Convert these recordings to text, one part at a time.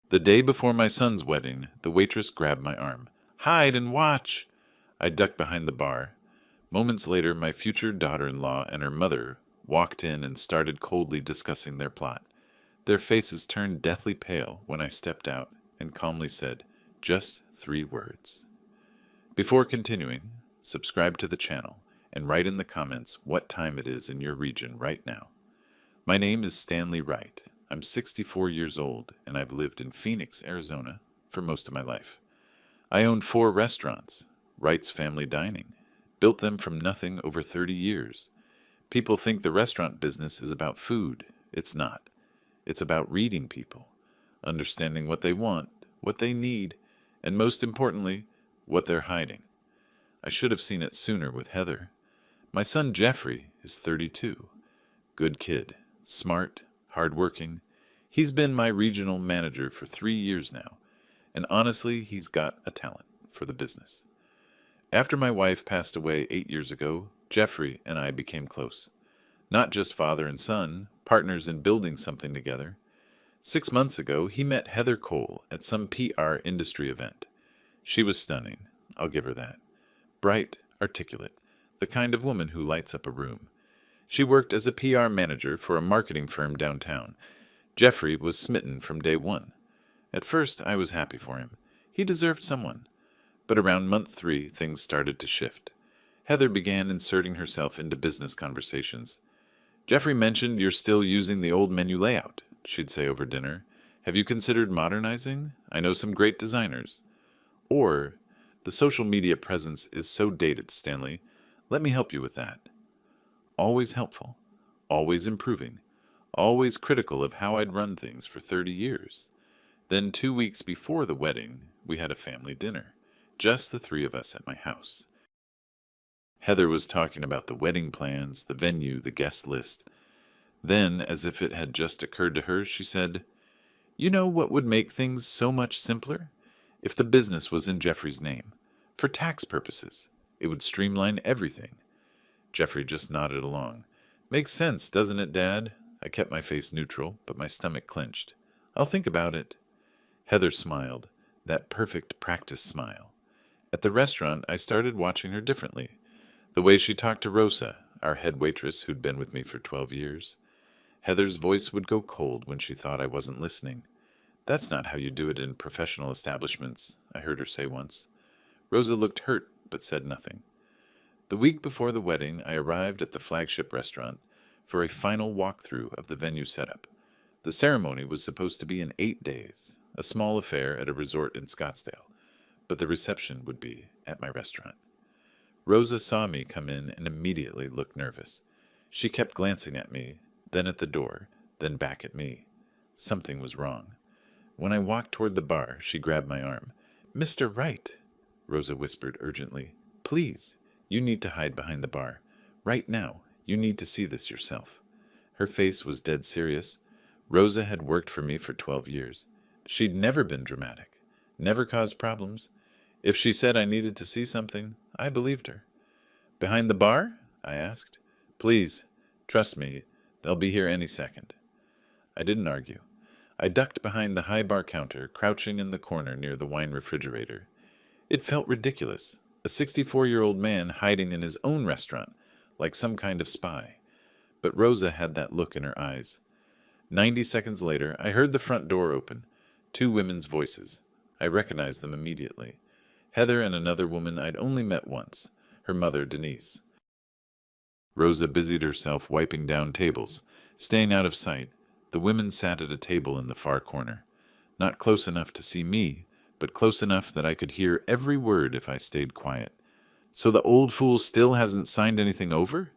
The day before my son's wedding, the waitress grabbed my arm. "Hide and watch!" I ducked behind the bar. Moments later, my future daughter-in-law and her mother walked in and started coldly discussing their plot. Their faces turned deathly pale when I stepped out and calmly said, "Just 3 words." Before continuing, subscribe to the channel and write in the comments what time it is in your region right now. My name is Stanley Wright. I'm 64 years old and I've lived in Phoenix, Arizona for most of my life. I own 4 restaurants, Wright's Family Dining. Built them from nothing over 30 years. People think the restaurant business is about food. It's not. It's about reading people, understanding what they want, what they need, and most importantly, what they're hiding. I should have seen it sooner with Heather. My son Jeffrey is 32. Good kid, smart, hardworking. He's been my regional manager for 3 years now, and honestly, he's got a talent for the business. After my wife passed away 8 years ago, Jeffrey and I became close. Not just father and son, partners in building something together. 6 months ago, he met Heather Cole at some PR industry event. She was stunning, I'll give her that. Bright, articulate, the kind of woman who lights up a room. She worked as a PR manager for a marketing firm downtown. Jeffrey was smitten from day one. At first, I was happy for him. He deserved someone. But around month 3, things started to shift. Heather began inserting herself into business conversations. "Jeffrey mentioned you're still using the old menu layout," she'd say over dinner. "Have you considered modernizing? I know some great designers." Or, "The social media presence is so dated, Stanley. Let me help you with that." Always helpful, always improving, always critical of how I'd run things for 30 years. Then 2 weeks before the wedding, we had a family dinner. Just the 3 of us at my house. Heather was talking about the wedding plans, the venue, the guest list. Then, as if it had just occurred to her, she said, "You know what would make things so much simpler? If the business was in Jeffrey's name. For tax purposes. It would streamline everything." Jeffrey just nodded along. "Makes sense, doesn't it, Dad?" I kept my face neutral, but my stomach clenched. "I'll think about it." Heather smiled, that perfect practice smile. At the restaurant, I started watching her differently. The way she talked to Rosa, our head waitress who'd been with me for 12 years. Heather's voice would go cold when she thought I wasn't listening. "That's not how you do it in professional establishments," I heard her say once. Rosa looked hurt, but said nothing. The week before the wedding, I arrived at the flagship restaurant for a final walkthrough of the venue setup. The ceremony was supposed to be in 8 days, a small affair at a resort in Scottsdale, but the reception would be at my restaurant. Rosa saw me come in and immediately looked nervous. She kept glancing at me, then at the door, then back at me. Something was wrong. When I walked toward the bar, she grabbed my arm. "Mr. Wright," Rosa whispered urgently, "please, you need to hide behind the bar. Right now, you need to see this yourself." Her face was dead serious. Rosa had worked for me for 12 years. She'd never been dramatic, never caused problems. If she said I needed to see something, I believed her. "Behind the bar?" I asked. "Please, trust me, they'll be here any second." I didn't argue. I ducked behind the high bar counter, crouching in the corner near the wine refrigerator. It felt ridiculous, a 64-year-old man hiding in his own restaurant, like some kind of spy. But Rosa had that look in her eyes. 90 seconds later, I heard the front door open. 2 women's voices. I recognized them immediately. Heather and another woman I'd only met once, her mother, Denise. Rosa busied herself wiping down tables, staying out of sight. The women sat at a table in the far corner. Not close enough to see me, but close enough that I could hear every word if I stayed quiet. "So the old fool still hasn't signed anything over?"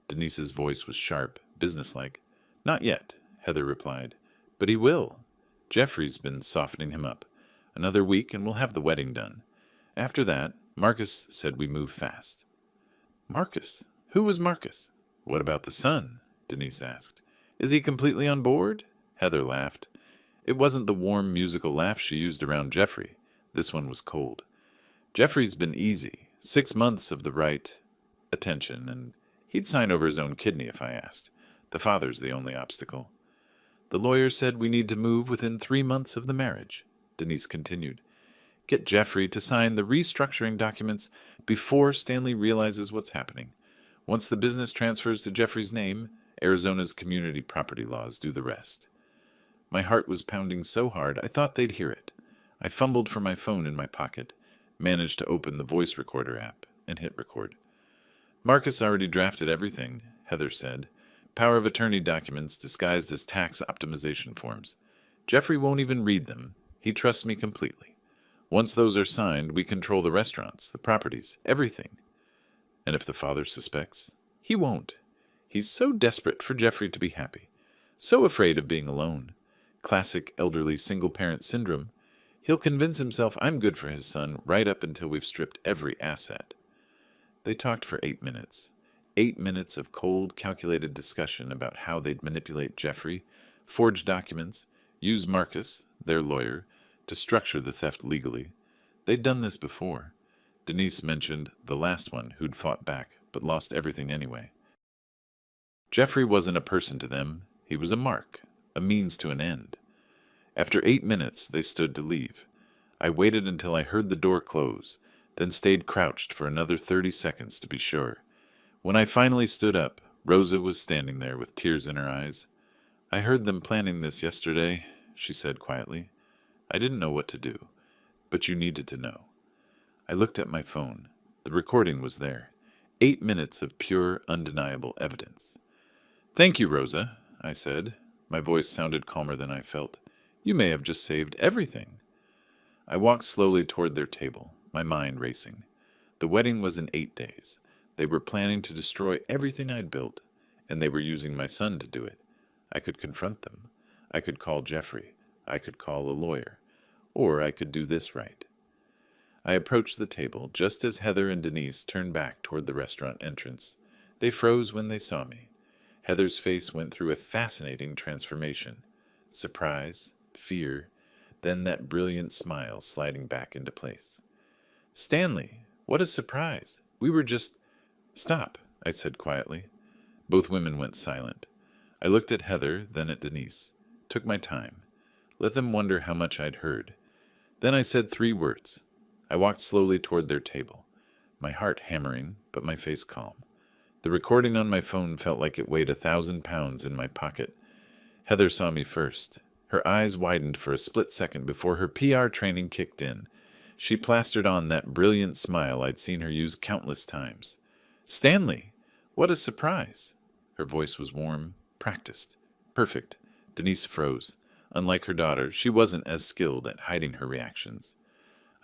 Denise's voice was sharp, businesslike. "Not yet," Heather replied. "But he will. Jeffrey's been softening him up. Another week and we'll have the wedding done. After that, Marcus said we move fast." "Marcus? Who was Marcus?" "What about the son?" Denise asked. "Is he completely on board?" Heather laughed. It wasn't the warm musical laugh she used around Jeffrey. This one was cold. "Jeffrey's been easy. 6 months of the right attention, and he'd sign over his own kidney if I asked. The father's the only obstacle." The lawyer said we need to move within 3 months of the marriage, Denise continued. Get Jeffrey to sign the restructuring documents before Stanley realizes what's happening. Once the business transfers to Jeffrey's name, Arizona's community property laws do the rest. My heart was pounding so hard I thought they'd hear it. I fumbled for my phone in my pocket, managed to open the voice recorder app, and hit record. Marcus already drafted everything, Heather said. Power of attorney documents disguised as tax optimization forms. Jeffrey won't even read them. He trusts me completely. Once those are signed, we control the restaurants, the properties, everything. And if the father suspects, he won't. He's so desperate for Jeffrey to be happy, so afraid of being alone. Classic elderly single-parent syndrome. He'll convince himself I'm good for his son right up until we've stripped every asset. They talked for 8 minutes. 8 minutes of cold, calculated discussion about how they'd manipulate Jeffrey, forge documents, use Marcus, their lawyer, to structure the theft legally. They'd done this before. Denise mentioned the last one who'd fought back, but lost everything anyway. Jeffrey wasn't a person to them. He was a mark, a means to an end. After 8 minutes, they stood to leave. I waited until I heard the door close, then stayed crouched for another 30 seconds to be sure. When I finally stood up, Rosa was standing there with tears in her eyes. I heard them planning this yesterday, she said quietly. I didn't know what to do, but you needed to know. I looked at my phone. The recording was there. 8 minutes of pure, undeniable evidence. Thank you, Rosa, I said. My voice sounded calmer than I felt. You may have just saved everything. I walked slowly toward their table, my mind racing. The wedding was in 8 days. They were planning to destroy everything I'd built, and they were using my son to do it. I could confront them. I could call Jeffrey. I could call a lawyer. Or I could do this right. I approached the table just as Heather and Denise turned back toward the restaurant entrance. They froze when they saw me. Heather's face went through a fascinating transformation. Surprise, fear, then that brilliant smile sliding back into place. Stanley, what a surprise. We were just... Stop, I said quietly. Both women went silent. I looked at Heather, then at Denise. Took my time. Let them wonder how much I'd heard. Then I said 3 words. I walked slowly toward their table, my heart hammering, but my face calm. The recording on my phone felt like it weighed 1,000 pounds in my pocket. Heather saw me first. Her eyes widened for a split second before her PR training kicked in. She plastered on that brilliant smile I'd seen her use countless times. Stanley, what a surprise! Her voice was warm, practiced, perfect. Denise froze. Unlike her daughter, she wasn't as skilled at hiding her reactions.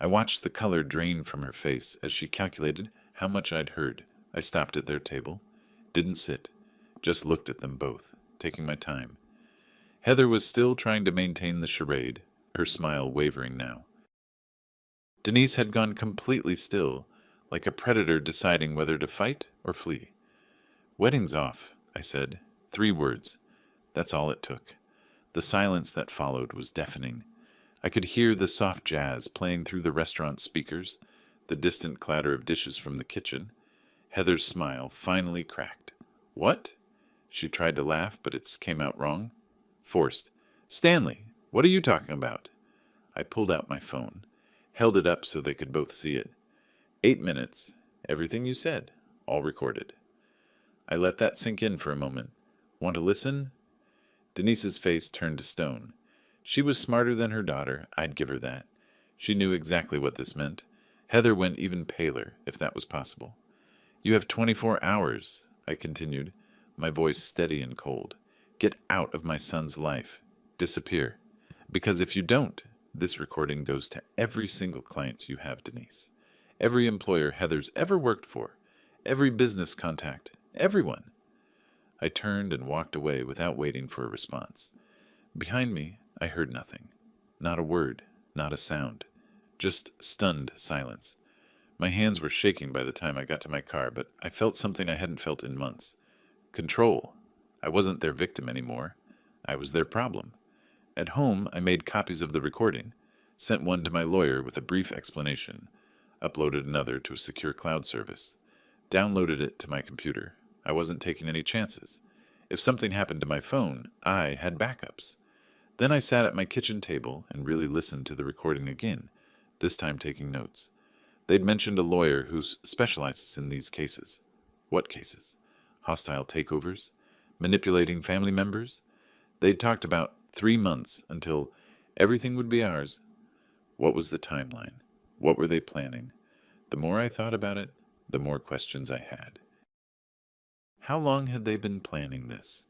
I watched the color drain from her face as she calculated how much I'd heard. I stopped at their table, didn't sit, just looked at them both, taking my time. Heather was still trying to maintain the charade, her smile wavering now. Denise had gone completely still, like a predator deciding whether to fight or flee. Wedding's off, I said. 3 words. That's all it took. The silence that followed was deafening. I could hear the soft jazz playing through the restaurant speakers, the distant clatter of dishes from the kitchen. Heather's smile finally cracked. What? She tried to laugh, but it came out wrong. Forced. Stanley, what are you talking about? I pulled out my phone, held it up so they could both see it. 8 minutes. Everything you said. All recorded. I let that sink in for a moment. Want to listen? Denise's face turned to stone. She was smarter than her daughter, I'd give her that. She knew exactly what this meant. Heather went even paler, if that was possible. You have 24 hours, I continued, my voice steady and cold. Get out of my son's life. Disappear. Because if you don't, this recording goes to every single client you have, Denise. Every employer Heather's ever worked for. Every business contact. Everyone. I turned and walked away without waiting for a response. Behind me, I heard nothing. Not a word, not a sound. Just stunned silence. My hands were shaking by the time I got to my car, but I felt something I hadn't felt in months. Control. I wasn't their victim anymore. I was their problem. At home, I made copies of the recording, sent one to my lawyer with a brief explanation, uploaded another to a secure cloud service, downloaded it to my computer. I wasn't taking any chances. If something happened to my phone, I had backups. Then I sat at my kitchen table and really listened to the recording again, this time taking notes. They'd mentioned a lawyer who specializes in these cases. What cases? Hostile takeovers? Manipulating family members? They'd talked about 3 months until everything would be ours. What was the timeline? What were they planning? The more I thought about it, the more questions I had. How long had they been planning this?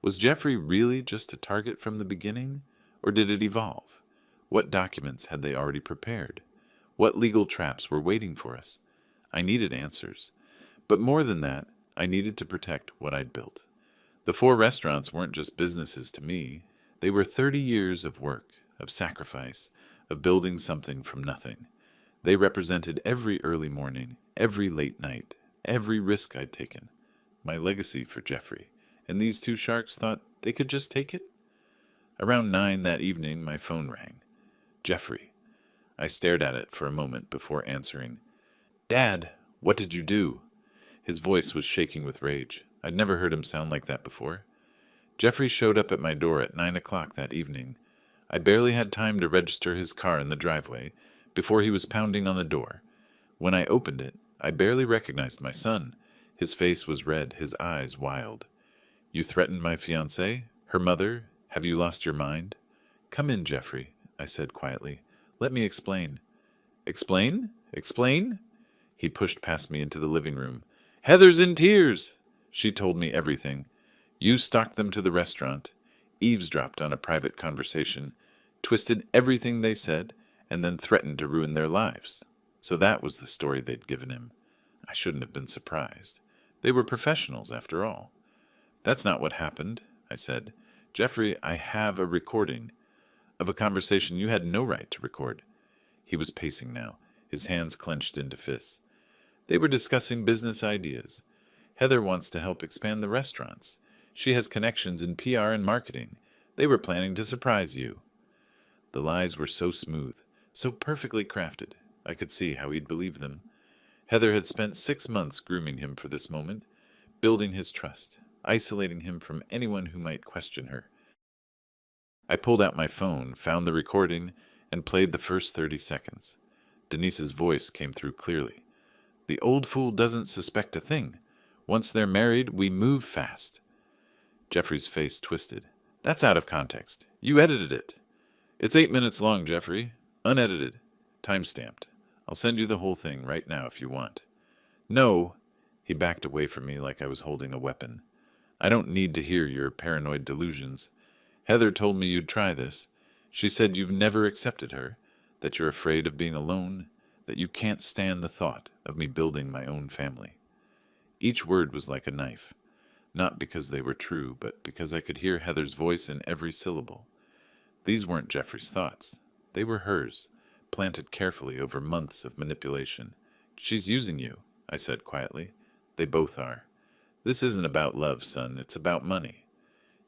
Was Jeffrey really just a target from the beginning, or did it evolve? What documents had they already prepared? What legal traps were waiting for us? I needed answers. But more than that, I needed to protect what I'd built. The 4 restaurants weren't just businesses to me. They were 30 years of work, of sacrifice, of building something from nothing. They represented every early morning, every late night, every risk I'd taken. My legacy for Jeffrey. And these 2 sharks thought they could just take it? Around 9 that evening, my phone rang. Jeffrey. I stared at it for a moment before answering. Dad, what did you do? His voice was shaking with rage. I'd never heard him sound like that before. Jeffrey showed up at my door at 9 o'clock that evening. I barely had time to register his car in the driveway before he was pounding on the door. When I opened it, I barely recognized my son. His face was red, his eyes wild. You threatened my fiancée? Her mother? Have you lost your mind? Come in, Jeffrey, I said quietly. Let me explain. Explain? Explain? He pushed past me into the living room. Heather's in tears! She told me everything. You stalked them to the restaurant, eavesdropped on a private conversation, twisted everything they said, and then threatened to ruin their lives. So that was the story they'd given him. I shouldn't have been surprised. They were professionals, after all. That's not what happened, I said. Jeffrey, I have a recording of a conversation you had no right to record. He was pacing now, his hands clenched into fists. They were discussing business ideas. Heather wants to help expand the restaurants. She has connections in PR and marketing. They were planning to surprise you. The lies were so smooth, so perfectly crafted. I could see how he'd believe them. Heather had spent 6 months grooming him for this moment, building his trust, isolating him from anyone who might question her. I pulled out my phone, found the recording, and played the first 30 seconds. Denise's voice came through clearly. The old fool doesn't suspect a thing. Once they're married, we move fast. Jeffrey's face twisted. That's out of context. You edited it. It's 8 minutes long, Jeffrey. Unedited. Time-stamped. I'll send you the whole thing right now if you want. No. He backed away from me like I was holding a weapon. I don't need to hear your paranoid delusions. Heather told me you'd try this. She said you've never accepted her, that you're afraid of being alone, that you can't stand the thought of me building my own family. Each word was like a knife, not because they were true, but because I could hear Heather's voice in every syllable. These weren't Jeffrey's thoughts. They were hers, planted carefully over months of manipulation. She's using you, I said quietly. They both are. This isn't about love, son. It's about money.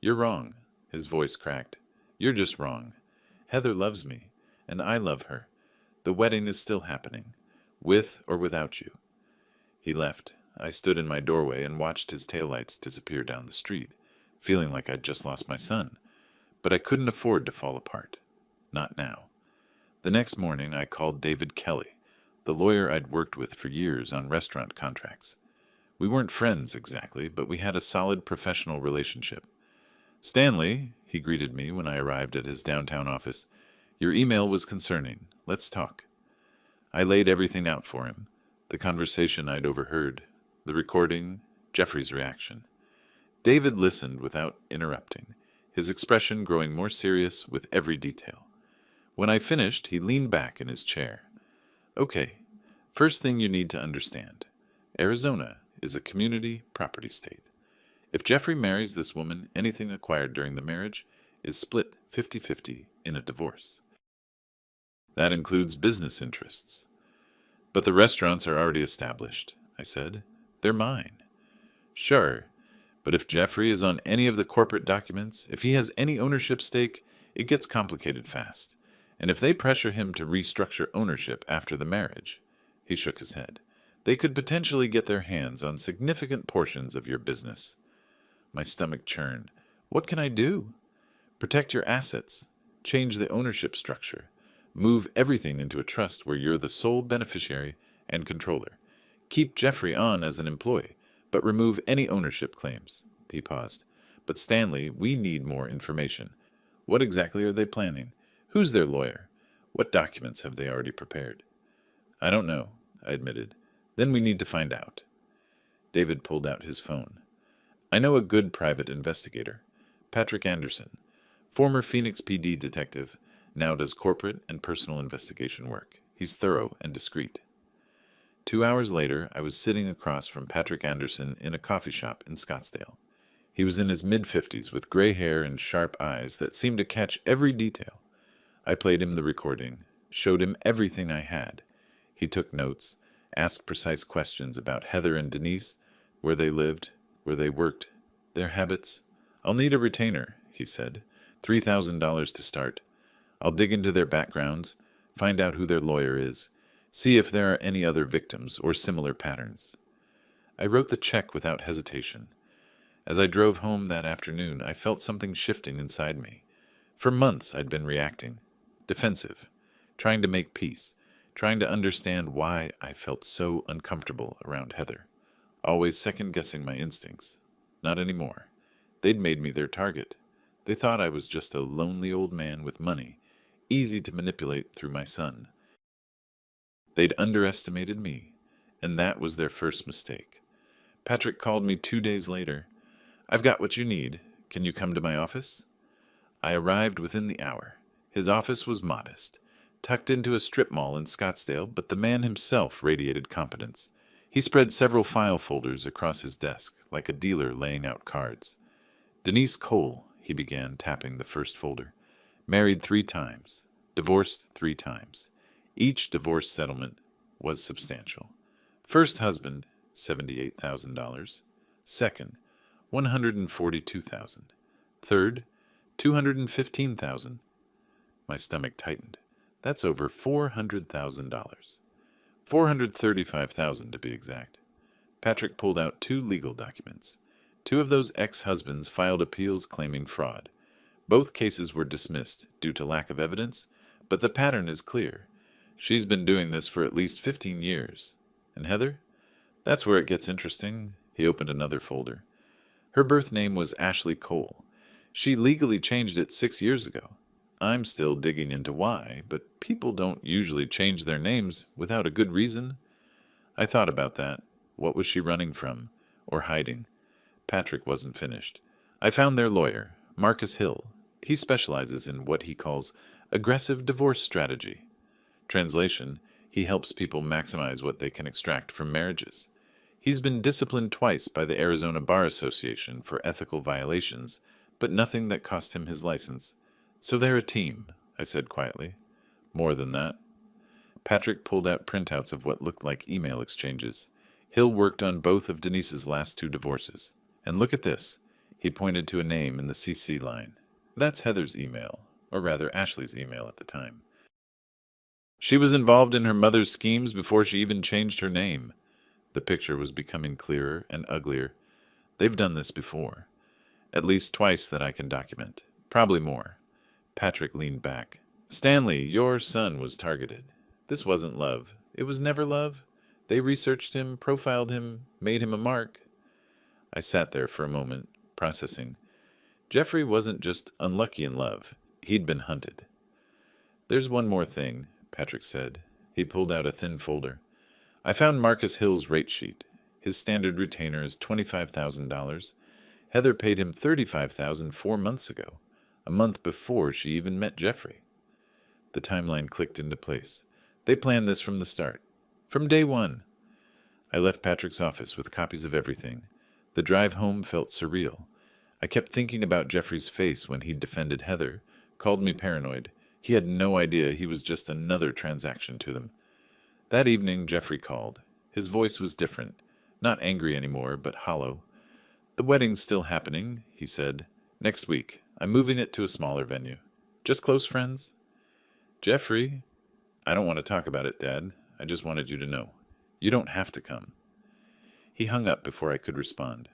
You're wrong. His voice cracked. You're just wrong. Heather loves me, and I love her. The wedding is still happening, with or without you. He left. I stood in my doorway and watched his taillights disappear down the street, feeling like I'd just lost my son. But I couldn't afford to fall apart. Not now. The next morning, I called David Kelly, the lawyer I'd worked with for years on restaurant contracts. We weren't friends exactly, but we had a solid professional relationship. Stanley, he greeted me when I arrived at his downtown office. Your email was concerning. Let's talk. I laid everything out for him. The conversation I'd overheard, the recording, Jeffrey's reaction. David listened without interrupting, his expression growing more serious with every detail. When I finished, he leaned back in his chair. Okay, first thing you need to understand. Arizona is a community property state. If Jeffrey marries this woman, anything acquired during the marriage is split 50-50 in a divorce. That includes business interests. But the restaurants are already established, I said. They're mine. Sure, but if Jeffrey is on any of the corporate documents, if he has any ownership stake, it gets complicated fast. And if they pressure him to restructure ownership after the marriage, he shook his head, they could potentially get their hands on significant portions of your business. My stomach churned. What can I do? Protect your assets. Change the ownership structure. Move everything into a trust where you're the sole beneficiary and controller. Keep Jeffrey on as an employee, but remove any ownership claims. He paused. But Stanley, we need more information. What exactly are they planning? Who's their lawyer? What documents have they already prepared? I don't know, I admitted. Then we need to find out. David pulled out his phone. I know a good private investigator. Patrick Anderson, former Phoenix PD detective, now does corporate and personal investigation work. He's thorough and discreet. 2 hours later, I was sitting across from Patrick Anderson in a coffee shop in Scottsdale. He was in his mid-50s with gray hair and sharp eyes that seemed to catch every detail. I played him the recording, showed him everything I had. He took notes, asked precise questions about Heather and Denise, where they lived, where they worked, their habits. I'll need a retainer, he said. $3,000 to start. I'll dig into their backgrounds, find out who their lawyer is, see if there are any other victims or similar patterns. I wrote the check without hesitation. As I drove home that afternoon, I felt something shifting inside me. For months I'd been reacting, defensive, trying to make peace, trying to understand why I felt so uncomfortable around Heather, always second-guessing my instincts. Not anymore. They'd made me their target. They thought I was just a lonely old man with money, easy to manipulate through my son. They'd underestimated me, and that was their first mistake. Patrick called me 2 days later. I've got what you need. Can you come to my office? I arrived within the hour. His office was modest, tucked into a strip mall in Scottsdale, but the man himself radiated competence. He spread several file folders across his desk, like a dealer laying out cards. Denise Cole, he began, tapping the first folder. Married 3 times, divorced 3 times. Each divorce settlement was substantial. First husband, $78,000. Second, $142,000. Third, $215,000. My stomach tightened. That's over $400,000. $435,000 to be exact. Patrick pulled out 2 legal documents. 2 of those ex-husbands filed appeals claiming fraud. Both cases were dismissed due to lack of evidence, but the pattern is clear. She's been doing this for at least 15 years. And Heather? That's where it gets interesting. He opened another folder. Her birth name was Ashley Cole. She legally changed it 6 years ago. I'm still digging into why, but people don't usually change their names without a good reason. I thought about that. What was she running from? Or hiding? Patrick wasn't finished. I found their lawyer, Marcus Hill. He specializes in what he calls aggressive divorce strategy. Translation, he helps people maximize what they can extract from marriages. He's been disciplined twice by the Arizona Bar Association for ethical violations, but nothing that cost him his license. So they're a team, I said quietly. More than that. Patrick pulled out printouts of what looked like email exchanges. Hill worked on both of Denise's last 2 divorces. And look at this. He pointed to a name in the CC line. That's Heather's email, or rather Ashley's email at the time. She was involved in her mother's schemes before she even changed her name. The picture was becoming clearer and uglier. They've done this before. At least twice that I can document. Probably more. Patrick leaned back. Stanley, your son was targeted. This wasn't love. It was never love. They researched him, profiled him, made him a mark. I sat there for a moment, processing. Jeffrey wasn't just unlucky in love. He'd been hunted. There's one more thing, Patrick said. He pulled out a thin folder. I found Marcus Hill's rate sheet. His standard retainer is $25,000. Heather paid him $35,000 4 months ago, a month before she even met Jeffrey. The timeline clicked into place. They planned this from the start, from day one. I left Patrick's office with copies of everything. The drive home felt surreal. I kept thinking about Jeffrey's face when he defended Heather, called me paranoid. He had no idea he was just another transaction to them. That evening, Jeffrey called. His voice was different, not angry anymore, but hollow. The wedding's still happening, he said. Next week. I'm moving it to a smaller venue. Just close friends? Jeffrey, I don't want to talk about it, Dad. I just wanted you to know. You don't have to come. He hung up before I could respond.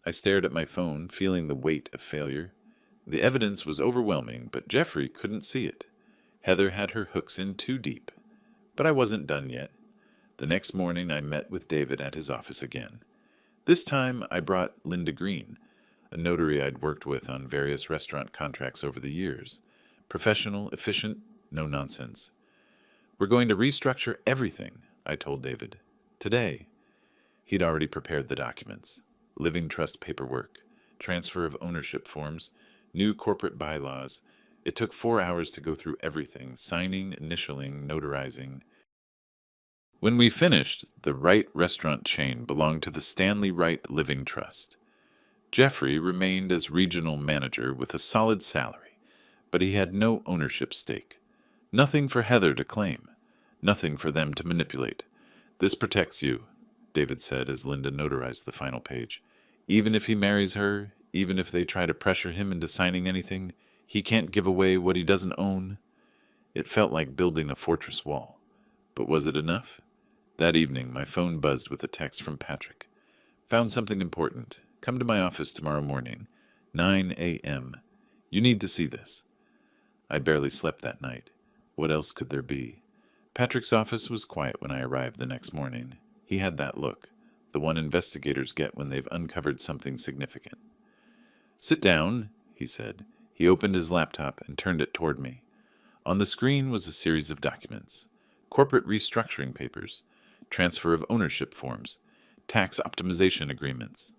I stared at my phone, feeling the weight of failure. The evidence was overwhelming, but Jeffrey couldn't see it. Heather had her hooks in too deep. But I wasn't done yet. The next morning I met with David at his office again. This time I brought Linda Green, a notary I'd worked with on various restaurant contracts over the years. Professional, efficient, no nonsense. We're going to restructure everything, I told David. Today. He'd already prepared the documents. Living trust paperwork, transfer of ownership forms, new corporate bylaws. It took 4 hours to go through everything, signing, initialing, notarizing. When we finished, the Wright restaurant chain belonged to the Stanley Wright Living Trust. Jeffrey remained as regional manager with a solid salary, but he had no ownership stake. Nothing for Heather to claim. Nothing for them to manipulate. This protects you, David said as Linda notarized the final page. Even if he marries her, even if they try to pressure him into signing anything, he can't give away what he doesn't own. It felt like building a fortress wall. But was it enough? That evening, my phone buzzed with a text from Patrick. Found something important. Come to my office tomorrow morning, 9 a.m. You need to see this. I barely slept that night. What else could there be? Patrick's office was quiet when I arrived the next morning. He had that look, the one investigators get when they've uncovered something significant. Sit down, he said. He opened his laptop and turned it toward me. On the screen was a series of documents. Corporate restructuring papers, transfer of ownership forms, tax optimization agreements.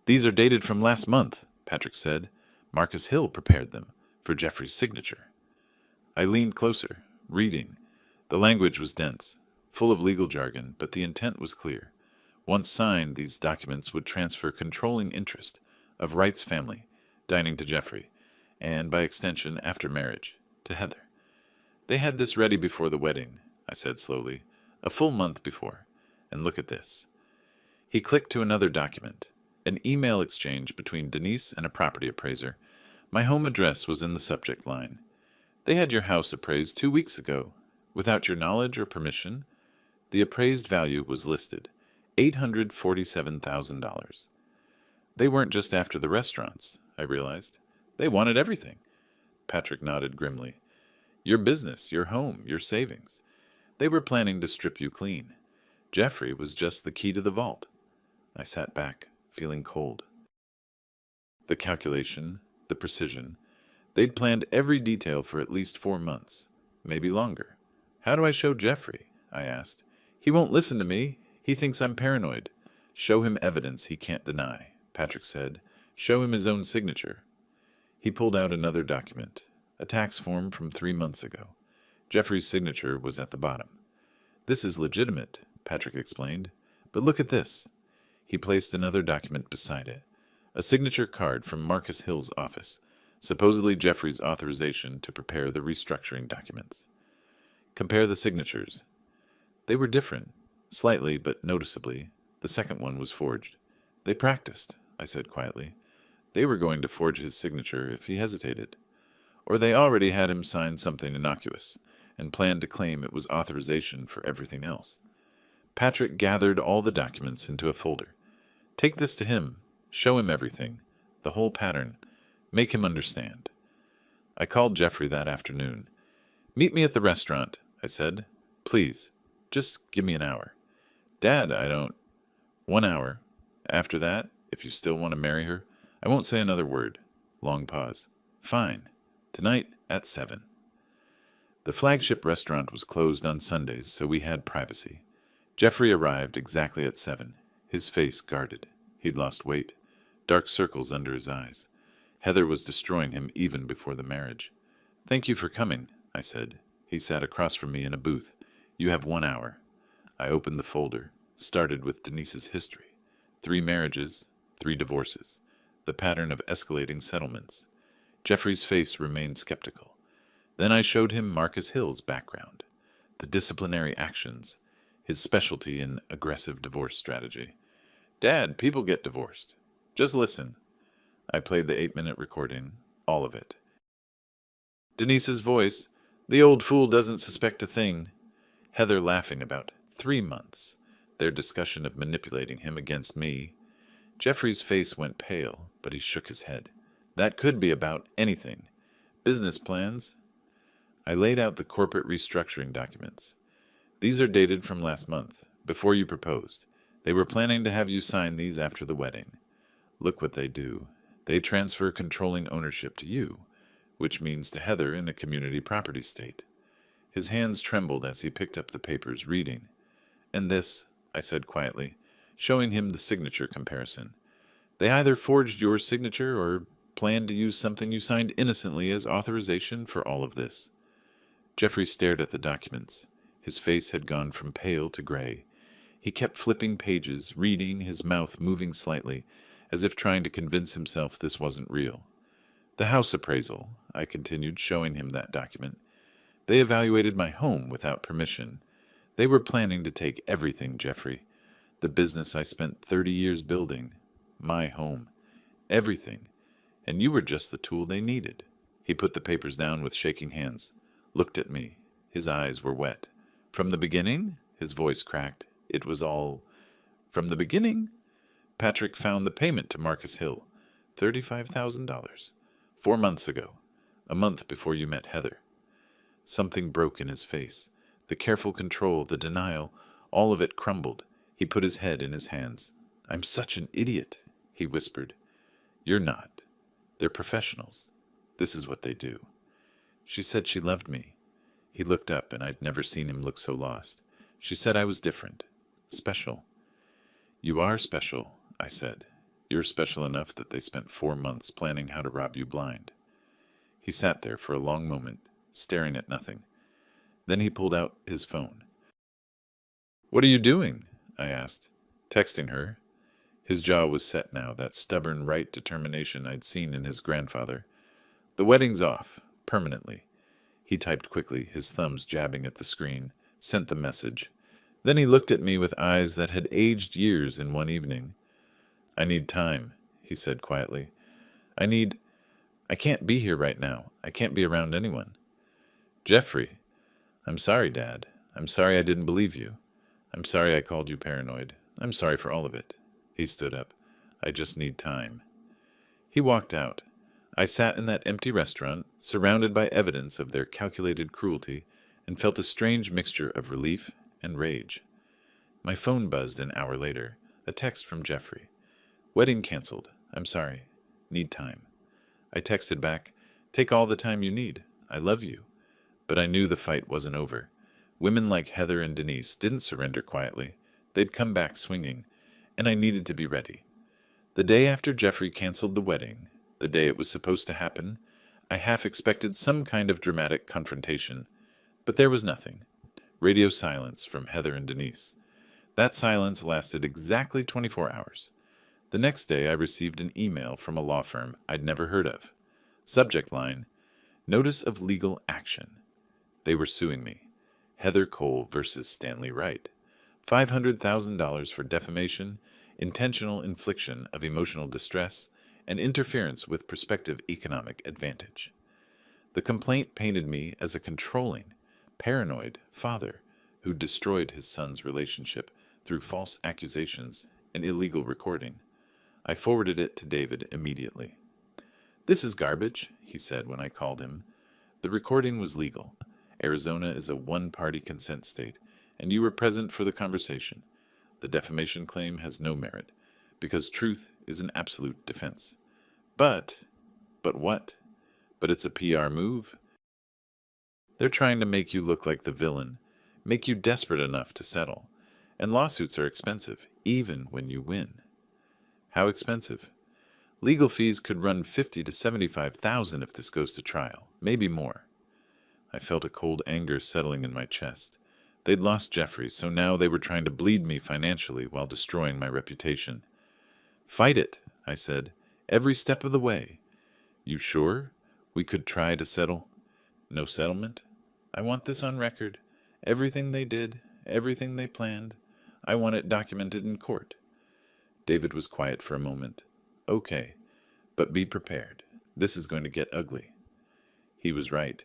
These are dated from last month, Patrick said. Marcus Hill prepared them for Jeffrey's signature. I leaned closer, reading. The language was dense, full of legal jargon, but the intent was clear. Once signed, these documents would transfer controlling interest of Wright's family, dining to Jeffrey, and, by extension, after marriage, to Heather. They had this ready before the wedding, I said slowly, a full month before. And look at this. He clicked to another document, an email exchange between Denise and a property appraiser. My home address was in the subject line. They had your house appraised 2 weeks ago. Without your knowledge or permission, the appraised value was listed, $847,000. They weren't just after the restaurants, I realized. They wanted everything. Patrick nodded grimly. Your business, your home, your savings. They were planning to strip you clean. Jeffrey was just the key to the vault. I sat back, feeling cold. The calculation, the precision. They'd planned every detail for at least 4 months, maybe longer. How do I show Jeffrey? I asked. He won't listen to me. He thinks I'm paranoid. Show him evidence he can't deny, Patrick said. Show him his own signature. He pulled out another document, a tax form from 3 months ago. Jeffrey's signature was at the bottom. This is legitimate, Patrick explained. But look at this. He placed another document beside it, a signature card from Marcus Hill's office, supposedly Jeffrey's authorization to prepare the restructuring documents. Compare the signatures. They were different, slightly but noticeably. The second one was forged. They practiced, I said quietly. They were going to forge his signature if he hesitated. Or they already had him sign something innocuous, and planned to claim it was authorization for everything else. Patrick gathered all the documents into a folder. Take this to him. Show him everything. The whole pattern. Make him understand. I called Jeffrey that afternoon. Meet me at the restaurant, I said. Please, just give me an hour. Dad, I don't... 1 hour. After that, if you still want to marry her, I won't say another word. Long pause. Fine. Tonight at 7. The flagship restaurant was closed on Sundays, so we had privacy. Jeffrey arrived exactly at 7, his face guarded. He'd lost weight, dark circles under his eyes. Heather was destroying him even before the marriage. Thank you for coming, I said. He sat across from me in a booth. You have 1 hour. I opened the folder, started with Denise's history. 3 marriages, 3 divorces, the pattern of escalating settlements. Jeffrey's face remained skeptical. Then I showed him Marcus Hill's background, the disciplinary actions, his specialty in aggressive divorce strategy. Dad, people get divorced. Just listen. I played the 8-minute recording, all of it. Denise's voice, the old fool doesn't suspect a thing. Heather laughing about 3 months, their discussion of manipulating him against me. Jeffrey's face went pale, but he shook his head. That could be about anything. Business plans. I laid out the corporate restructuring documents. These are dated from last month, before you proposed. They were planning to have you sign these after the wedding. Look what they do. They transfer controlling ownership to you, which means to Heather in a community property state. His hands trembled as he picked up the papers, reading. And this, I said quietly, showing him the signature comparison. They either forged your signature or planned to use something you signed innocently as authorization for all of this. Jeffrey stared at the documents. His face had gone from pale to gray. He kept flipping pages, reading, his mouth moving slightly, as if trying to convince himself this wasn't real. The house appraisal, I continued, showing him that document. They evaluated my home without permission. They were planning to take everything, Jeffrey. The business I spent 30 years building. My home. Everything. And you were just the tool they needed. He put the papers down with shaking hands, looked at me. His eyes were wet. From the beginning? His voice cracked. It was all... From the beginning? Patrick found the payment to Marcus Hill. $35,000. 4 months ago. A month before you met Heather. Something broke in his face. The careful control, the denial, all of it crumbled. He put his head in his hands. I'm such an idiot, he whispered. You're not. They're professionals. This is what they do. She said she loved me. He looked up, and I'd never seen him look so lost. She said I was different. Special. You are special, I said. You're special enough that they spent 4 months planning how to rob you blind. He sat there for a long moment, staring at nothing. Then he pulled out his phone. What are you doing? I asked. Texting her. His jaw was set now, that stubborn right determination I'd seen in his grandfather. The wedding's off, permanently. He typed quickly, his thumbs jabbing at the screen, sent the message. Then he looked at me with eyes that had aged years in one evening. I need time, he said quietly. I can't be here right now. I can't be around anyone. Jeffrey, I'm sorry, Dad. I'm sorry I didn't believe you. I'm sorry I called you paranoid. I'm sorry for all of it. He stood up. I just need time. He walked out. I sat in that empty restaurant, surrounded by evidence of their calculated cruelty, and felt a strange mixture of relief and rage. My phone buzzed an hour later. A text from Jeffrey. Wedding canceled. I'm sorry. Need time. I texted back, take all the time you need. I love you. But I knew the fight wasn't over. Women like Heather and Denise didn't surrender quietly. They'd come back swinging, and I needed to be ready. The day after Jeffrey canceled the wedding, the day it was supposed to happen, I half expected some kind of dramatic confrontation. But there was nothing. Radio silence from Heather and Denise. That silence lasted exactly 24 hours. The next day I received an email from a law firm I'd never heard of. Subject line, Notice of Legal Action. They were suing me. Heather Cole versus Stanley Wright. $500,000 for defamation, intentional infliction of emotional distress, and interference with prospective economic advantage. The complaint painted me as a controlling, paranoid father who destroyed his son's relationship through false accusations and illegal recording. I forwarded it to David immediately. This is garbage, he said when I called him. The recording was legal. Arizona is a one-party consent state, and you were present for the conversation. The defamation claim has no merit, because truth is an absolute defense. But what? But it's a PR move. They're trying to make you look like the villain, make you desperate enough to settle. And lawsuits are expensive, even when you win. How expensive? Legal fees could run $50,000 to $75,000 if this goes to trial, maybe more. I felt a cold anger settling in my chest. They'd lost Jeffrey, so now they were trying to bleed me financially while destroying my reputation. Fight it, I said, every step of the way. You sure? We could try to settle? No settlement? I want this on record. Everything they did, everything they planned. I want it documented in court. David was quiet for a moment. Okay, but be prepared. This is going to get ugly. He was right.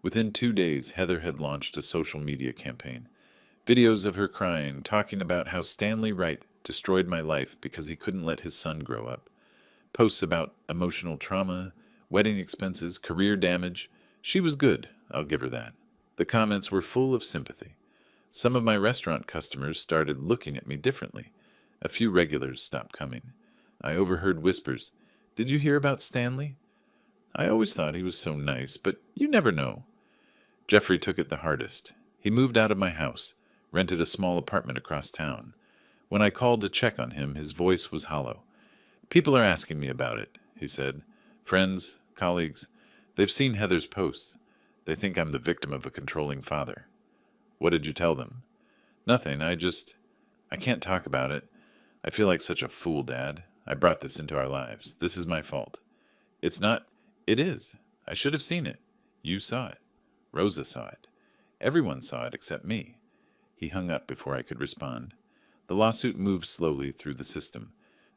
Within 2 days, Heather had launched a social media campaign. Videos of her crying, talking about how Stanley Wright destroyed my life because he couldn't let his son grow up. Posts about emotional trauma, wedding expenses, career damage. She was good, I'll give her that. The comments were full of sympathy. Some of my restaurant customers started looking at me differently. A few regulars stopped coming. I overheard whispers. Did you hear about Stanley? I always thought he was so nice, but you never know. Jeffrey took it the hardest. He moved out of my house, rented a small apartment across town. When I called to check on him, his voice was hollow. People are asking me about it, he said. Friends, colleagues, they've seen Heather's posts. They think I'm the victim of a controlling father. What did you tell them? Nothing, I can't talk about it. I feel like such a fool, Dad. I brought this into our lives. This is my fault. It's not. It is. I should have seen it. You saw it. Rosa saw it. Everyone saw it except me. He hung up before I could respond. The lawsuit moved slowly through the system.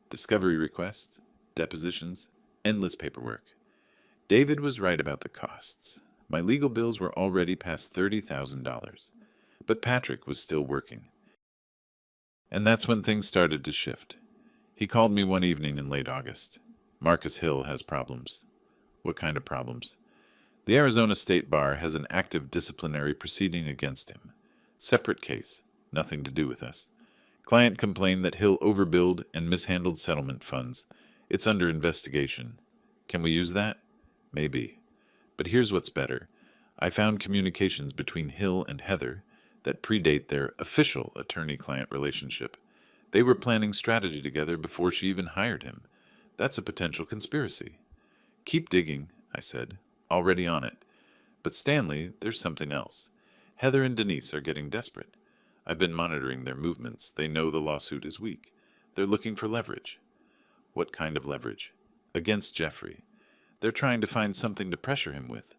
Discovery requests, depositions, endless paperwork. David was right about the costs. My legal bills were already past $30,000. But Patrick was still working. And that's when things started to shift. He called me one evening in late August. Marcus Hill has problems. What kind of problems? The Arizona State Bar has an active disciplinary proceeding against him. Separate case, nothing to do with us. Client complained that Hill overbilled and mishandled settlement funds. It's under investigation. Can we use that? Maybe. But here's what's better. I found communications between Hill and Heather that predate their official attorney-client relationship. They were planning strategy together before she even hired him. That's a potential conspiracy. Keep digging, I said. Already on it. But Stanley, there's something else. Heather and Denise are getting desperate. I've been monitoring their movements. They know the lawsuit is weak. They're looking for leverage. What kind of leverage? Against Jeffrey. They're trying to find something to pressure him with.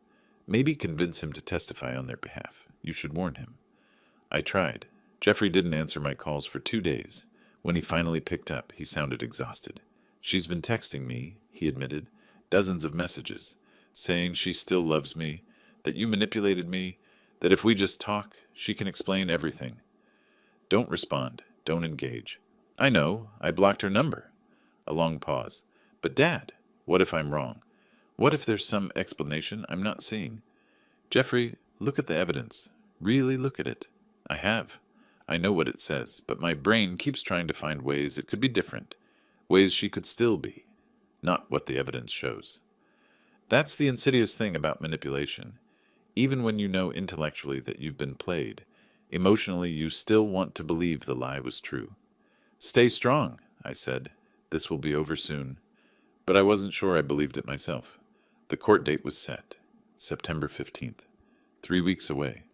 Maybe convince him to testify on their behalf. You should warn him. I tried. Jeffrey didn't answer my calls for 2 days. When he finally picked up, he sounded exhausted. She's been texting me, he admitted, dozens of messages, saying she still loves me, that you manipulated me, that if we just talk, she can explain everything. Don't respond. Don't engage. I know. I blocked her number. A long pause. But Dad, what if I'm wrong? What if there's some explanation I'm not seeing? Jeffrey, look at the evidence. Really look at it. I have. I know what it says, but my brain keeps trying to find ways it could be different, ways she could still be, not what the evidence shows. That's the insidious thing about manipulation. Even when you know intellectually that you've been played, emotionally you still want to believe the lie was true. Stay strong, I said. This will be over soon. But I wasn't sure I believed it myself. The court date was set, September 15th. 3 weeks away.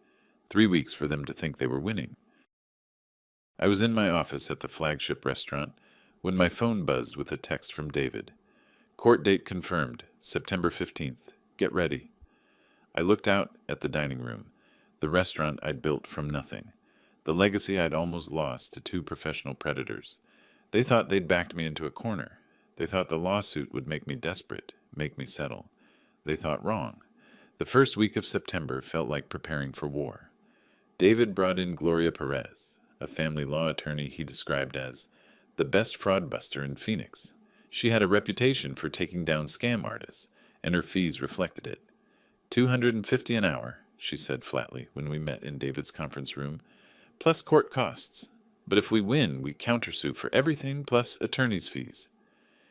3 weeks for them to think they were winning. I was in my office at the flagship restaurant when my phone buzzed with a text from David. Court date confirmed, September 15th. Get ready. I looked out at the dining room, the restaurant I'd built from nothing, the legacy I'd almost lost to 2 professional predators. They thought they'd backed me into a corner. They thought the lawsuit would make me desperate, make me settle. They thought wrong. The first week of September felt like preparing for war. David brought in Gloria Perez, a family law attorney he described as the best fraud buster in Phoenix. She had a reputation for taking down scam artists, and her fees reflected it. $250 an hour, she said flatly when we met in David's conference room, plus court costs. But if we win, we countersue for everything plus attorney's fees.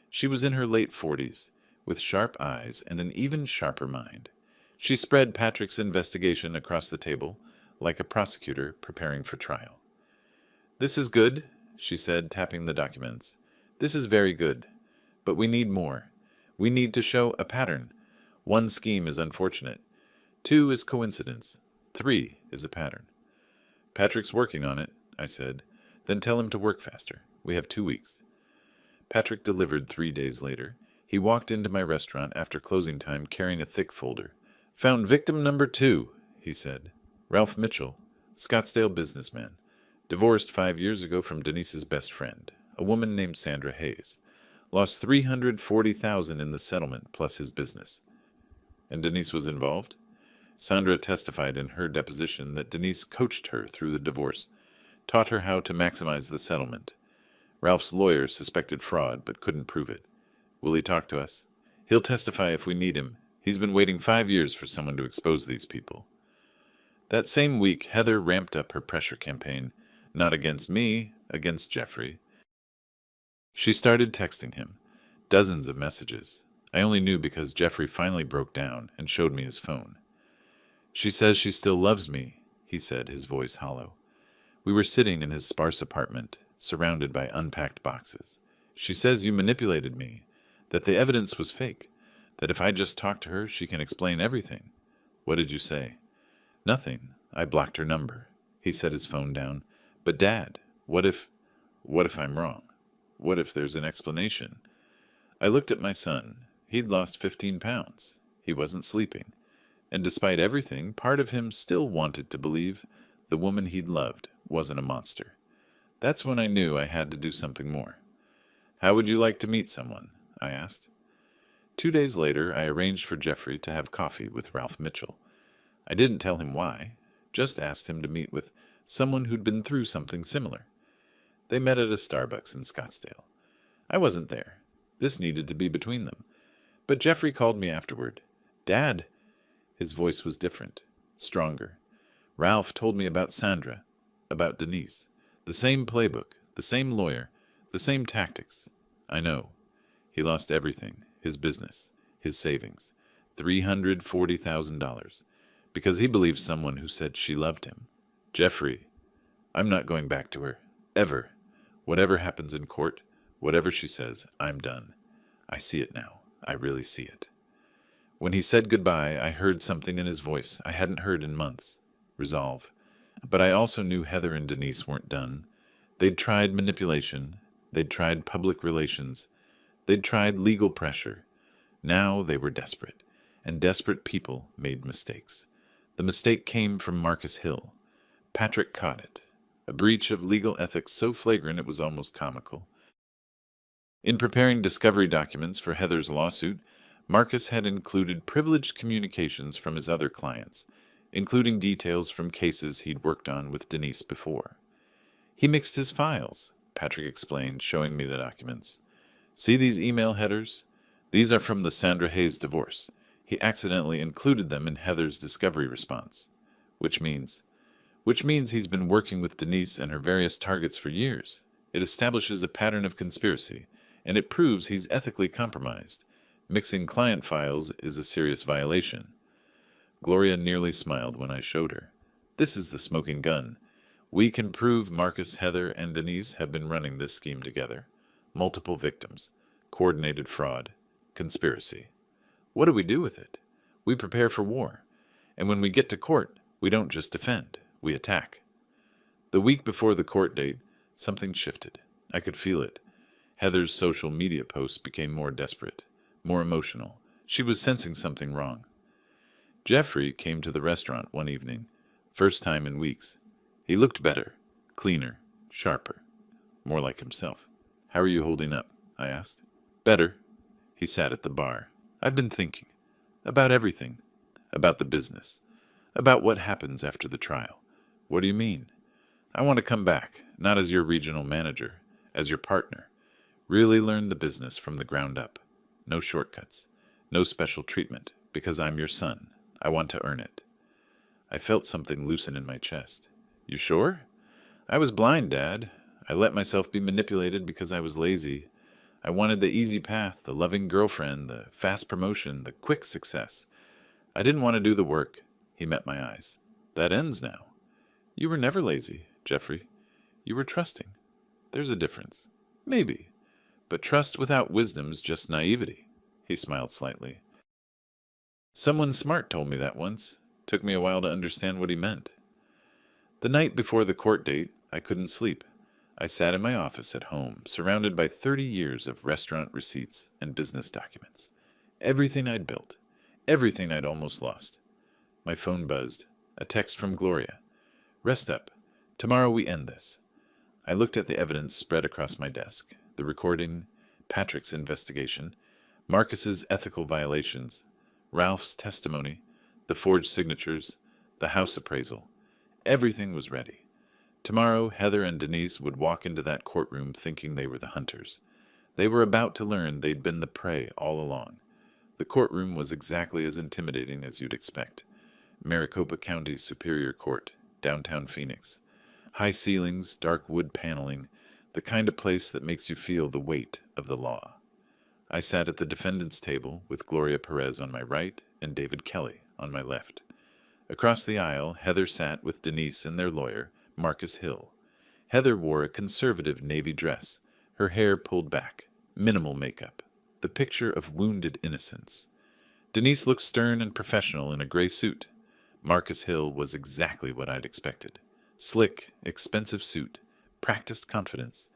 She was in her late 40s, with sharp eyes and an even sharper mind. She spread Patrick's investigation across the table, like a prosecutor preparing for trial. This is good, she said, tapping the documents. This is very good. But we need more. We need to show a pattern. 1 scheme is unfortunate. 2 is coincidence. 3 is a pattern. Patrick's working on it, I said. Then tell him to work faster. We have 2 weeks. Patrick delivered 3 days later. He walked into my restaurant after closing time carrying a thick folder. Found victim number 2, he said. Ralph Mitchell, Scottsdale businessman. Divorced 5 years ago from Denise's best friend, a woman named Sandra Hayes. Lost $340,000 in the settlement plus his business. And Denise was involved? Sandra testified in her deposition that Denise coached her through the divorce, taught her how to maximize the settlement. Ralph's lawyer suspected fraud but couldn't prove it. Will he talk to us? He'll testify if we need him. He's been waiting 5 years for someone to expose these people. That same week, Heather ramped up her pressure campaign, not against me, against Jeffrey. She started texting him, dozens of messages. I only knew because Jeffrey finally broke down and showed me his phone. She says she still loves me, he said, his voice hollow. We were sitting in his sparse apartment, surrounded by unpacked boxes. She says you manipulated me, that the evidence was fake, that if I just talk to her, she can explain everything. What did you say? Nothing. I blocked her number. He set his phone down. But Dad, what if I'm wrong? What if there's an explanation? I looked at my son. He'd lost 15 pounds. He wasn't sleeping. And despite everything, part of him still wanted to believe the woman he'd loved wasn't a monster. That's when I knew I had to do something more. How would you like to meet someone? I asked. 2 days later, I arranged for Jeffrey to have coffee with Ralph Mitchell. I didn't tell him why, just asked him to meet with someone who'd been through something similar. They met at a Starbucks in Scottsdale. I wasn't there. This needed to be between them. But Jeffrey called me afterward. Dad! His voice was different, stronger. Ralph told me about Sandra, about Denise. The same playbook, the same lawyer, the same tactics. I know. He lost everything, his business, his savings, $340,000, because he believed someone who said she loved him. Jeffrey, I'm not going back to her, ever. Whatever happens in court, whatever she says, I'm done. I see it now. I really see it. When he said goodbye, I heard something in his voice I hadn't heard in months. Resolve. But I also knew Heather and Denise weren't done. They'd tried manipulation. They'd tried public relations. They'd tried legal pressure. Now they were desperate, and desperate people made mistakes. The mistake came from Marcus Hill. Patrick caught it. A breach of legal ethics so flagrant it was almost comical. In preparing discovery documents for Heather's lawsuit, Marcus had included privileged communications from his other clients, including details from cases he'd worked on with Denise before. He mixed his files, Patrick explained, showing me the documents. See these email headers? These are from the Sandra Hayes divorce. He accidentally included them in Heather's discovery response. Which means he's been working with Denise and her various targets for years. It establishes a pattern of conspiracy, and it proves he's ethically compromised. Mixing client files is a serious violation. Gloria nearly smiled when I showed her. This is the smoking gun. We can prove Marcus, Heather, and Denise have been running this scheme together. Multiple victims, coordinated fraud, conspiracy. What do we do with it? We prepare for war. And when we get to court, we don't just defend, we attack. The week before the court date, something shifted. I could feel it. Heather's social media posts became more desperate, more emotional. She was sensing something wrong. Jeffrey came to the restaurant one evening, first time in weeks. He looked better, cleaner, sharper, more like himself. How are you holding up? I asked. Better. He sat at the bar. I've been thinking. About everything. About the business. About what happens after the trial. What do you mean? I want to come back, not as your regional manager, as your partner. Really learn the business from the ground up. No shortcuts. No special treatment, because I'm your son. I want to earn it. I felt something loosen in my chest. You sure? I was blind, Dad. I let myself be manipulated because I was lazy. I wanted the easy path, the loving girlfriend, the fast promotion, the quick success. I didn't want to do the work. He met my eyes. That ends now. You were never lazy, Jeffrey. You were trusting. There's a difference. Maybe. But trust without wisdom's just naivety. He smiled slightly. Someone smart told me that once. Took me a while to understand what he meant. The night before the court date, I couldn't sleep. I sat in my office at home, surrounded by 30 years of restaurant receipts and business documents. Everything I'd built. Everything I'd almost lost. My phone buzzed. A text from Gloria. Rest up. Tomorrow we end this. I looked at the evidence spread across my desk. The recording, Patrick's investigation, Marcus's ethical violations, Ralph's testimony, the forged signatures, the house appraisal. Everything was ready. Tomorrow, Heather and Denise would walk into that courtroom thinking they were the hunters. They were about to learn they'd been the prey all along. The courtroom was exactly as intimidating as you'd expect. Maricopa County Superior Court, downtown Phoenix. High ceilings, dark wood paneling, the kind of place that makes you feel the weight of the law. I sat at the defendant's table with Gloria Perez on my right and David Kelly on my left. Across the aisle, Heather sat with Denise and their lawyer, Marcus Hill. Heather wore a conservative navy dress, her hair pulled back, minimal makeup, the picture of wounded innocence. Denise looked stern and professional in a gray suit. Marcus Hill was exactly what I'd expected. Slick, expensive suit, practiced confidence.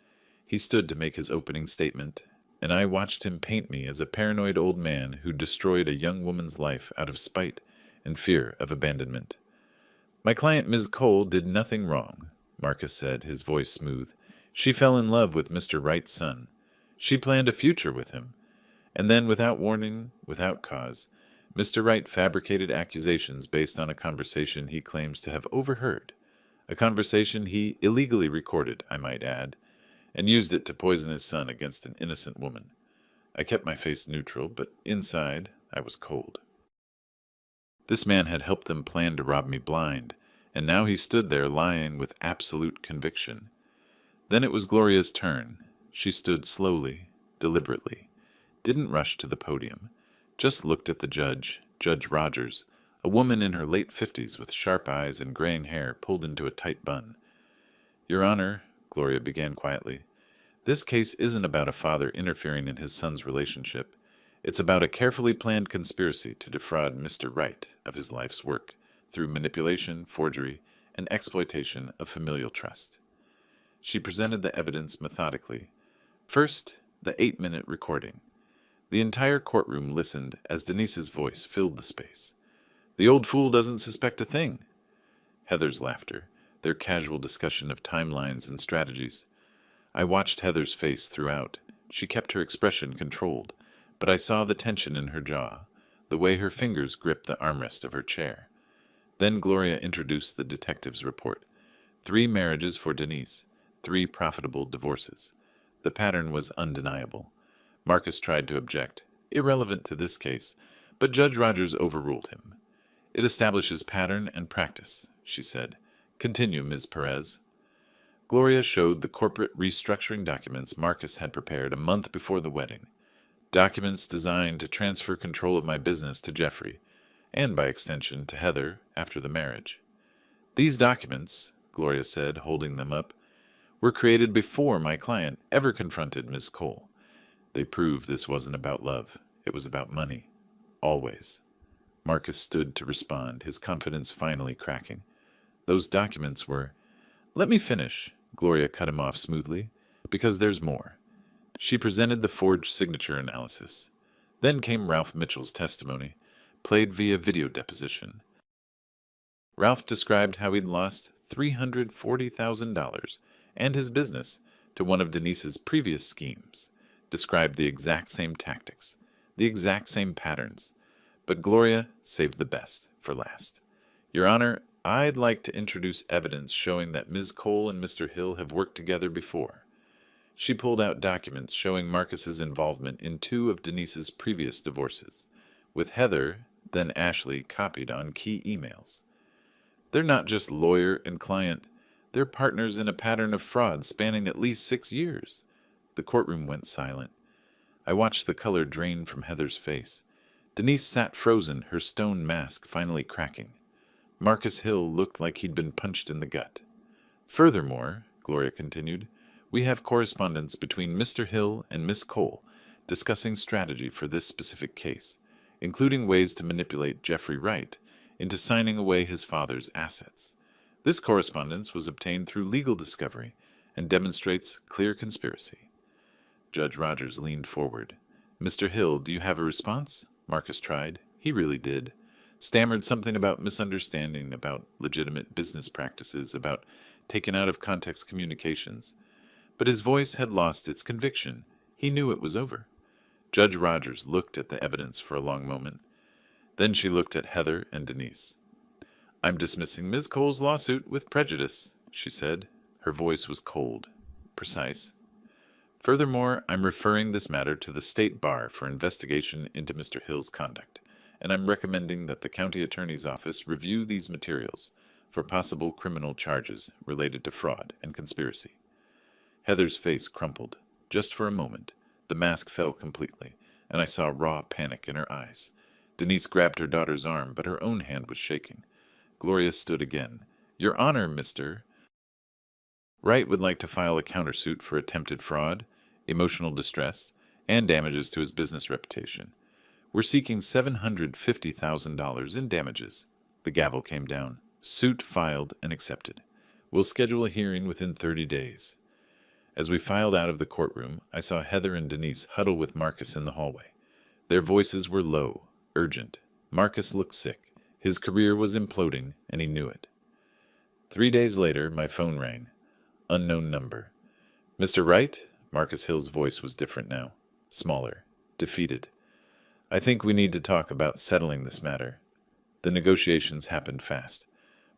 He stood to make his opening statement, and I watched him paint me as a paranoid old man who destroyed a young woman's life out of spite and fear of abandonment. "My client, Ms. Cole, did nothing wrong," Marcus said, his voice smooth. "She fell in love with Mr. Wright's son. She planned a future with him. And then, without warning, without cause, Mr. Wright fabricated accusations based on a conversation he claims to have overheard. A conversation he illegally recorded, I might add, and used it to poison his son against an innocent woman. I kept my face neutral, but inside I was cold. This man had helped them plan to rob me blind, and now he stood there lying with absolute conviction. Then it was Gloria's turn. She stood slowly, deliberately, didn't rush to the podium, just looked at the judge, Judge Rogers, a woman in her late 50s with sharp eyes and graying hair pulled into a tight bun. "Your Honor," Gloria began quietly, "this case isn't about a father interfering in his son's relationship. It's about a carefully planned conspiracy to defraud Mr. Wright of his life's work through manipulation, forgery, and exploitation of familial trust." She presented the evidence methodically. First, the 8-minute recording. The entire courtroom listened as Denise's voice filled the space. "The old fool doesn't suspect a thing." Heather's laughter, their casual discussion of timelines and strategies. I watched Heather's face throughout. She kept her expression controlled, but I saw the tension in her jaw, the way her fingers gripped the armrest of her chair. Then Gloria introduced the detective's report. 3 marriages for Denise, 3 profitable divorces. The pattern was undeniable. Marcus tried to object, irrelevant to this case, but Judge Rogers overruled him. "It establishes pattern and practice," she said. "Continue, Ms. Perez." Gloria showed the corporate restructuring documents Marcus had prepared a month before the wedding. Documents designed to transfer control of my business to Jeffrey, and by extension to Heather after the marriage. "These documents," Gloria said, holding them up, "were created before my client ever confronted Miss Cole. They prove this wasn't about love. It was about money. Always." Marcus stood to respond, his confidence finally cracking. "Those documents were—" "Let me finish," Gloria cut him off smoothly, "because there's more." She presented the forged signature analysis. Then came Ralph Mitchell's testimony, played via video deposition. Ralph described how he'd lost $340,000 and his business to one of Denise's previous schemes, described the exact same tactics, the exact same patterns, but Gloria saved the best for last. "Your Honor, I'd like to introduce evidence showing that Ms. Cole and Mr. Hill have worked together before." She pulled out documents showing Marcus's involvement in 2 of Denise's previous divorces, with Heather, then Ashley, copied on key emails. "They're not just lawyer and client. They're partners in a pattern of fraud spanning at least 6 years. The courtroom went silent. I watched the color drain from Heather's face. Denise sat frozen, her stone mask finally cracking. Marcus Hill looked like he'd been punched in the gut. "Furthermore," Gloria continued, "we have correspondence between Mr. Hill and Miss Cole discussing strategy for this specific case, including ways to manipulate Jeffrey Wright into signing away his father's assets. This correspondence was obtained through legal discovery and demonstrates clear conspiracy." Judge Rogers leaned forward. "Mr. Hill, do you have a response?" Marcus tried. He really did. Stammered something about misunderstanding, about legitimate business practices, about taken out of context communications. But his voice had lost its conviction. He knew it was over. Judge Rogers looked at the evidence for a long moment. Then she looked at Heather and Denise. "I'm dismissing Ms. Cole's lawsuit with prejudice," she said, Her voice was cold, precise. Furthermore, I'm referring this matter to the State Bar for investigation into Mr. Hill's conduct, and I'm recommending that the County Attorney's Office review these materials for possible criminal charges related to fraud and conspiracy. Heather's face crumpled. Just for a moment, the mask fell completely, and I saw raw panic in her eyes. Denise grabbed her daughter's arm, but her own hand was shaking. Gloria stood again. Your Honor, Mr. Wright would like to file a countersuit for attempted fraud, emotional distress, and damages to his business reputation. We're seeking $750,000 in damages. The gavel came down. Suit filed and accepted. We'll schedule a hearing within 30 days. As we filed out of the courtroom, I saw Heather and Denise huddle with Marcus in the hallway. Their voices were low, urgent. Marcus looked sick. His career was imploding, and he knew it. 3 days later, my phone rang. Unknown number. Mr. Wright? Marcus Hill's voice was different now. Smaller. Defeated. I think we need to talk about settling this matter. The negotiations happened fast.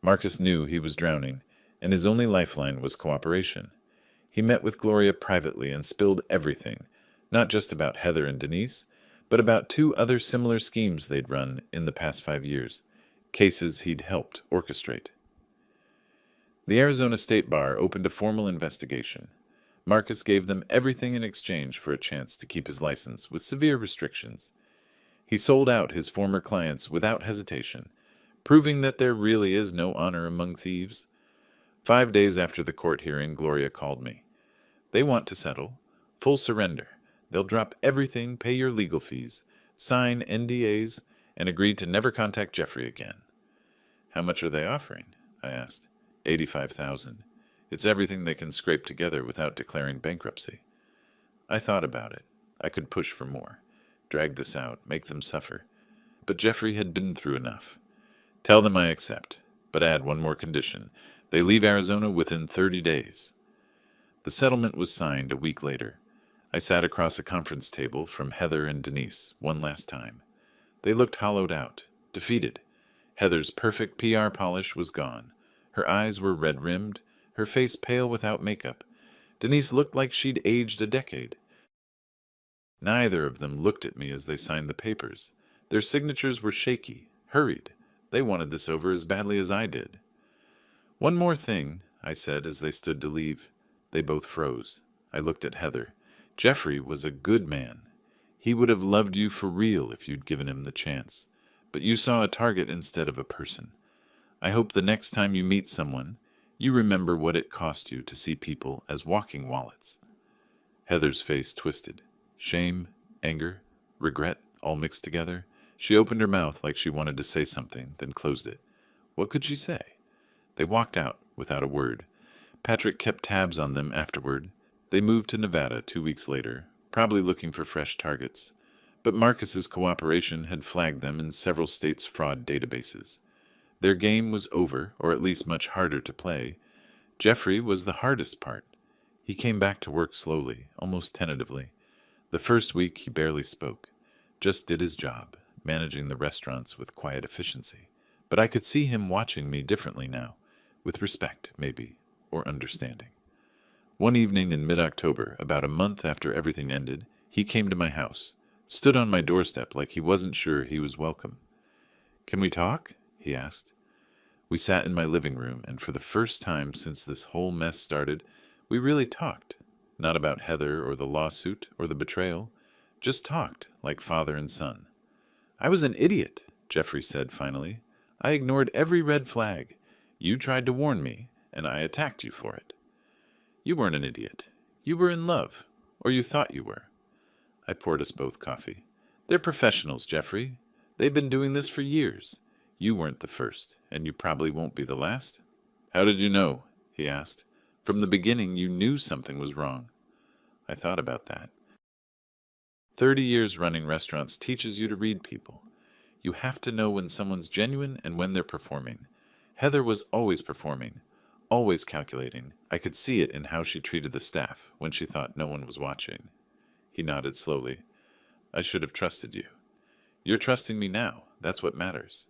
Marcus knew he was drowning, and his only lifeline was cooperation. He met with Gloria privately and spilled everything, not just about Heather and Denise, but about 2 other similar schemes they'd run in the past 5 years, cases he'd helped orchestrate. The Arizona State Bar opened a formal investigation. Marcus gave them everything in exchange for a chance to keep his license with severe restrictions. He sold out his former clients without hesitation, proving that there really is no honor among thieves. 5 days after the court hearing, Gloria called me. They want to settle. Full surrender. They'll drop everything, pay your legal fees, sign NDAs, and agree to never contact Jeffrey again. How much are they offering? I asked. $85,000. It's everything they can scrape together without declaring bankruptcy. I thought about it. I could push for more. Drag this out, make them suffer. But Jeffrey had been through enough. Tell them I accept, but add one more condition. They leave Arizona within 30 days. The settlement was signed a week later. I sat across a conference table from Heather and Denise one last time. They looked hollowed out, defeated. Heather's perfect PR polish was gone. Her eyes were red-rimmed, her face pale without makeup. Denise looked like she'd aged a decade. Neither of them looked at me as they signed the papers. Their signatures were shaky, hurried. They wanted this over as badly as I did. One more thing, I said as they stood to leave. They both froze. I looked at Heather. Jeffrey was a good man. He would have loved you for real if you'd given him the chance. But you saw a target instead of a person. I hope the next time you meet someone, you remember what it cost you to see people as walking wallets. Heather's face twisted. Shame, anger, regret, all mixed together. She opened her mouth like she wanted to say something, then closed it. What could she say? They walked out without a word. Patrick kept tabs on them afterward. They moved to Nevada 2 weeks later, probably looking for fresh targets. But Marcus's cooperation had flagged them in several states' fraud databases. Their game was over, or at least much harder to play. Jeffrey was the hardest part. He came back to work slowly, almost tentatively. The first week he barely spoke, just did his job, managing the restaurants with quiet efficiency. But I could see him watching me differently now, with respect, maybe, or understanding. One evening in mid-October, about a month after everything ended, he came to my house, stood on my doorstep like he wasn't sure he was welcome. "Can we talk?" he asked. We sat in my living room, and for the first time since this whole mess started, we really talked. Not about Heather or the lawsuit or the betrayal, just talked like father and son. "I was an idiot," Jeffrey said finally. "I ignored every red flag. You tried to warn me, and I attacked you for it." "You weren't an idiot. You were in love, or you thought you were." I poured us both coffee. "They're professionals, Jeffrey. They've been doing this for years. You weren't the first, and you probably won't be the last." "How did you know?" he asked. "From the beginning you knew something was wrong." I thought about that. 30 years running restaurants teaches you to read people. You have to know when someone's genuine and when they're performing. Heather was always performing, always calculating. I could see it in how she treated the staff when she thought no one was watching. He nodded slowly. "I should have trusted you. You're trusting me now. That's what matters."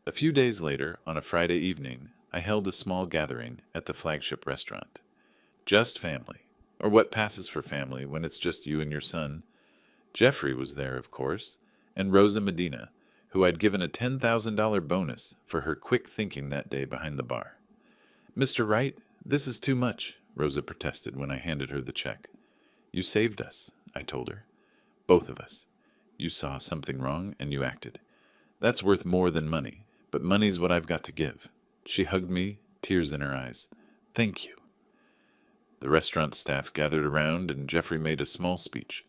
A few days later, on a Friday evening, I held a small gathering at the flagship restaurant. Just family, or what passes for family when it's just you and your son. Jeffrey was there, of course, and Rosa Medina, who I'd given a $10,000 bonus for her quick thinking that day behind the bar. "Mr. Wright, this is too much," Rosa protested when I handed her the check. "You saved us," I told her. "Both of us. You saw something wrong and you acted. That's worth more than money, but money's what I've got to give." She hugged me, tears in her eyes. "Thank you." The restaurant staff gathered around and Jeffrey made a small speech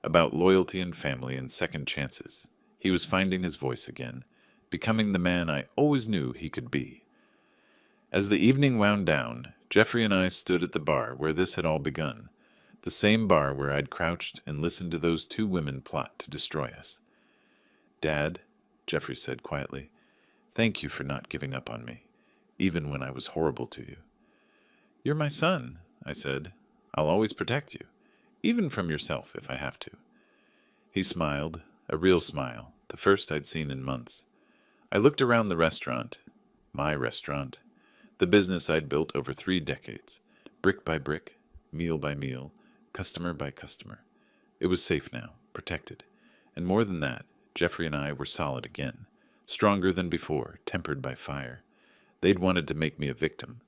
about loyalty and family and second chances. He was finding his voice again, becoming the man I always knew he could be. As the evening wound down, Jeffrey and I stood at the bar where this had all begun, the same bar where I'd crouched and listened to those two women plot to destroy us. "Dad," Jeffrey said quietly, "thank you for not giving up on me, even when I was horrible to you." "You're my son," I said. "I'll always protect you, even from yourself if I have to." He smiled, a real smile, the first I'd seen in months. I looked around the restaurant, my restaurant, the business I'd built over 3 decades, brick by brick, meal by meal, customer by customer. It was safe now, protected. And more than that, Jeffrey and I were solid again, stronger than before, tempered by fire. They'd wanted to make me a victim.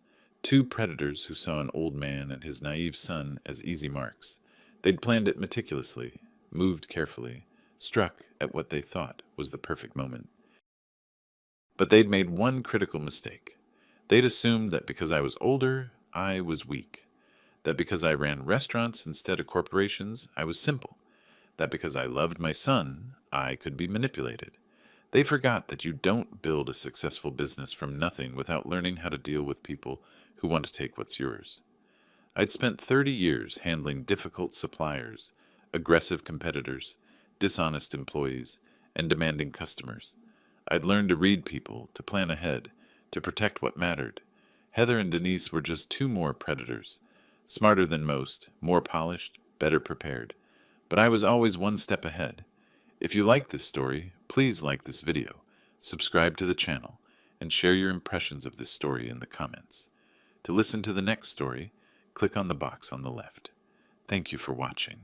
2 predators who saw an old man and his naive son as easy marks. They'd planned it meticulously, moved carefully, struck at what they thought was the perfect moment. But they'd made one critical mistake. They'd assumed that because I was older, I was weak. That because I ran restaurants instead of corporations, I was simple. That because I loved my son, I could be manipulated. They forgot that you don't build a successful business from nothing without learning how to deal with people who want to take what's yours. I'd spent 30 years handling difficult suppliers, aggressive competitors, dishonest employees, and demanding customers. I'd learned to read people, to plan ahead, to protect what mattered. Heather and Denise were just 2 more predators, smarter than most, more polished, better prepared. But I was always one step ahead. If you like this story, please like this video, subscribe to the channel, and share your impressions of this story in the comments. To listen to the next story, click on the box on the left. Thank you for watching.